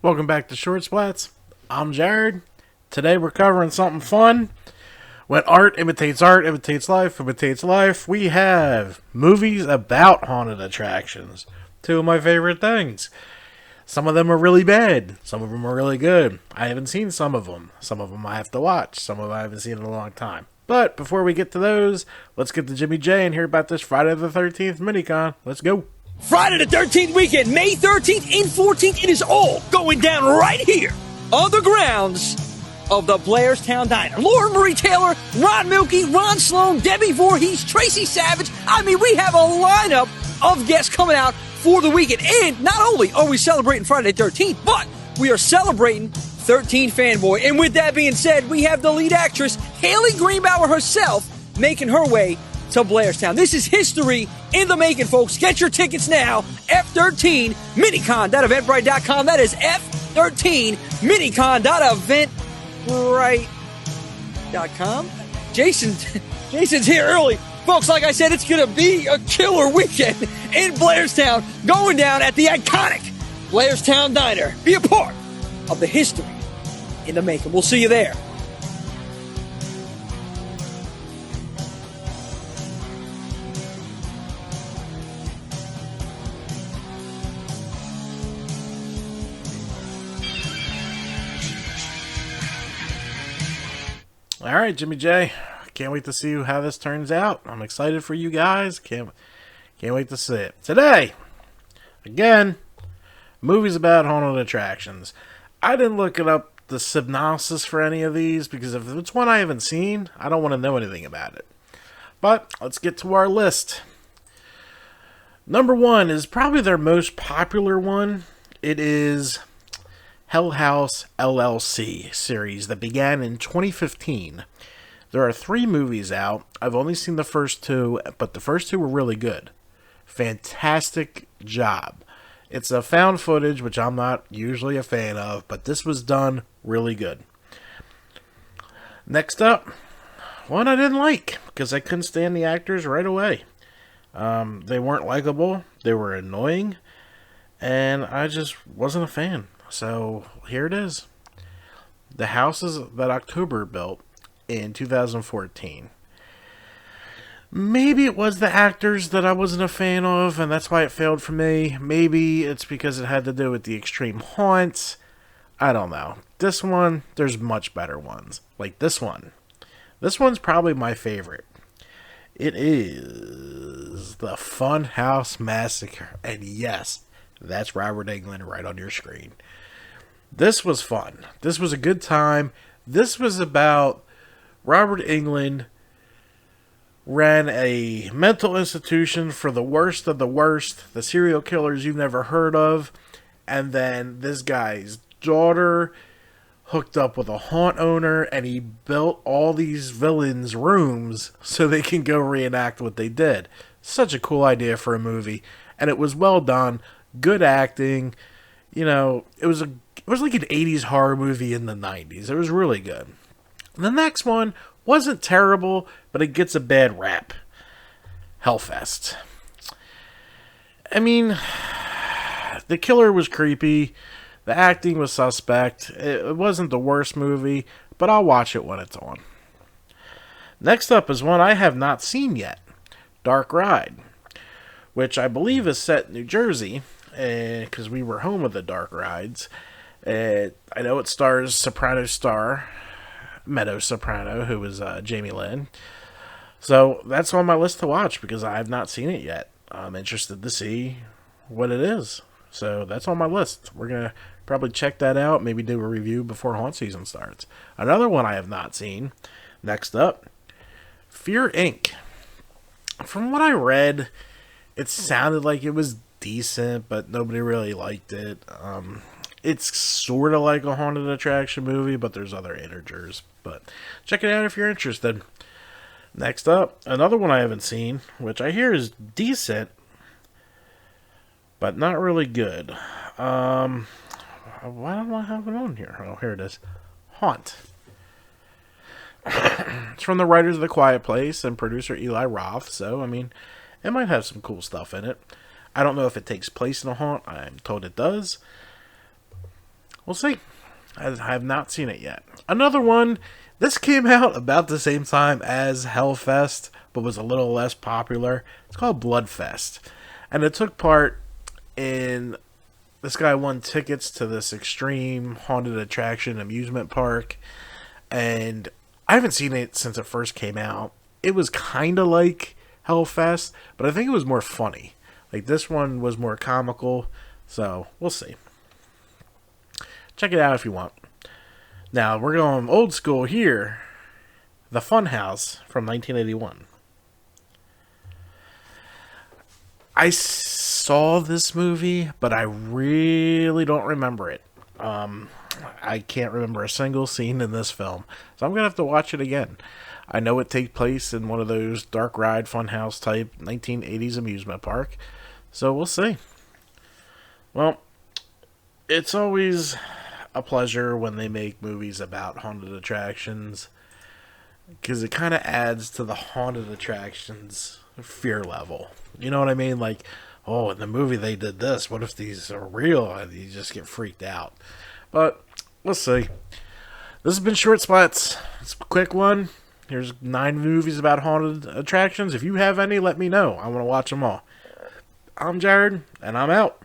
Welcome back to Short Splats. I'm Jared. Today we're covering something fun. When art imitates life, we have movies about haunted attractions. Two of my favorite things. Some of them are really bad. Some of them are really good. I haven't seen some of them. Some of them I have to watch. Some of them I haven't seen in a long time. But before we get to those, let's get to Jimmy J and hear about this Friday the 13th Minicon. Let's go. Friday the 13th weekend, May 13th and 14th, it is all going down right here on the grounds of the Blairstown Diner. Lauren Marie Taylor, Ron Milkey, Ron Sloan, Debbie Voorhees, Tracy Savage. I mean, we have a lineup of guests coming out for the weekend. And not only are we celebrating Friday the 13th, but we are celebrating 13 Fanboy. And with that being said, we have the lead actress, Haley Greenbauer herself, making her way to Blairstown. This is history in the making, folks. Get your tickets now. F13 Minicon.eventbrite.com. That is F13 Minicon.eventbrite.com. Jason's here early. Folks, like I said, it's going to be a killer weekend in Blairstown, going down at the iconic Blairstown Diner. Be a part of the history in the making. We'll see you there. All right, Jimmy J. Can't wait to see how this turns out. I'm excited for you guys. Can't wait to see it. Today, again, movies about haunted attractions. I didn't look it up, the synopsis for any of these, because if it's one I haven't seen, I don't want to know anything about it. But let's get to our list. Number one is probably their most popular one. It is Hell House LLC series that began in 2015. There are 3 movies out. I've only seen the first 2, but the first 2 were really good. Fantastic job. It's a found footage, which I'm not usually a fan of, but this was done really good. Next up, one I didn't like because I couldn't stand the actors right away. They weren't likable. They were annoying, and I just wasn't a fan. So here it is. The houses that October built in 2014. Maybe it was the actors that I wasn't a fan of, and that's why it failed for me. Maybe it's because it had to do with the extreme haunts. I don't know. This one, there's much better ones. Like this one. This one's probably my favorite. It is the Funhouse Massacre. And yes, that's Robert Englund right on your screen. This was fun. This was a good time. This was about Robert Englund ran a mental institution for the worst of the worst, the serial killers you've never heard of, and then this guy's daughter hooked up with a haunt owner, and he built all these villains' rooms so they can go reenact what they did. Such a cool idea for a movie, and it was well done. Good acting. You know, it was like an 80s horror movie in the 90s. It was really good. The next one wasn't terrible, but it gets a bad rap. Hellfest. I mean, the killer was creepy. The acting was suspect. It wasn't the worst movie, but I'll watch it when it's on. Next up is one I have not seen yet. Dark Ride, which I believe is set in New Jersey, because we were home with the Dark Rides. I know it stars Soprano star Meadow Soprano, who was Jamie Lynn. So that's on my list to watch because I have not seen it yet. I'm interested to see what it is. So that's on my list. We're going to probably check that out, maybe do a review before haunt season starts. Another one I have not seen. Next up, Fear Inc. From what I read, it sounded like it was decent, but nobody really liked it. It's sort of like a haunted attraction movie, but there's other integers. But check it out if you're interested. Next up, another one I haven't seen, which I hear is decent, but not really good. Why don't I have it on here? Oh, here it is. Haunt. It's from the writers of The Quiet Place and producer Eli Roth, so, I mean, it might have some cool stuff in it. I don't know if it takes place in a haunt. I'm told it does. We'll see. I have not seen it yet. Another one, this came out about the same time as Hellfest, but was a little less popular. It's called Bloodfest. And it took part in, this guy won tickets to this extreme haunted attraction amusement park. And I haven't seen it since it first came out. It was kind of like Hellfest, but I think it was more funny. Like, this one was more comical, so we'll see. Check it out if you want. Now, we're going old school here. The Funhouse from 1981. I saw this movie, but I really don't remember it. I can't remember a single scene in this film, so I'm going to have to watch it again. I know it takes place in one of those dark ride funhouse type 1980s amusement park, so we'll see. Well, it's always a pleasure when they make movies about haunted attractions, because it kind of adds to the haunted attractions fear level. You know what I mean? Like, oh, in the movie they did this. What if these are real? And you just get freaked out. But we'll see. This has been Short Splats. It's a quick one. Here's 9 movies about haunted attractions. If you have any, let me know. I want to watch them all. I'm Jared, and I'm out.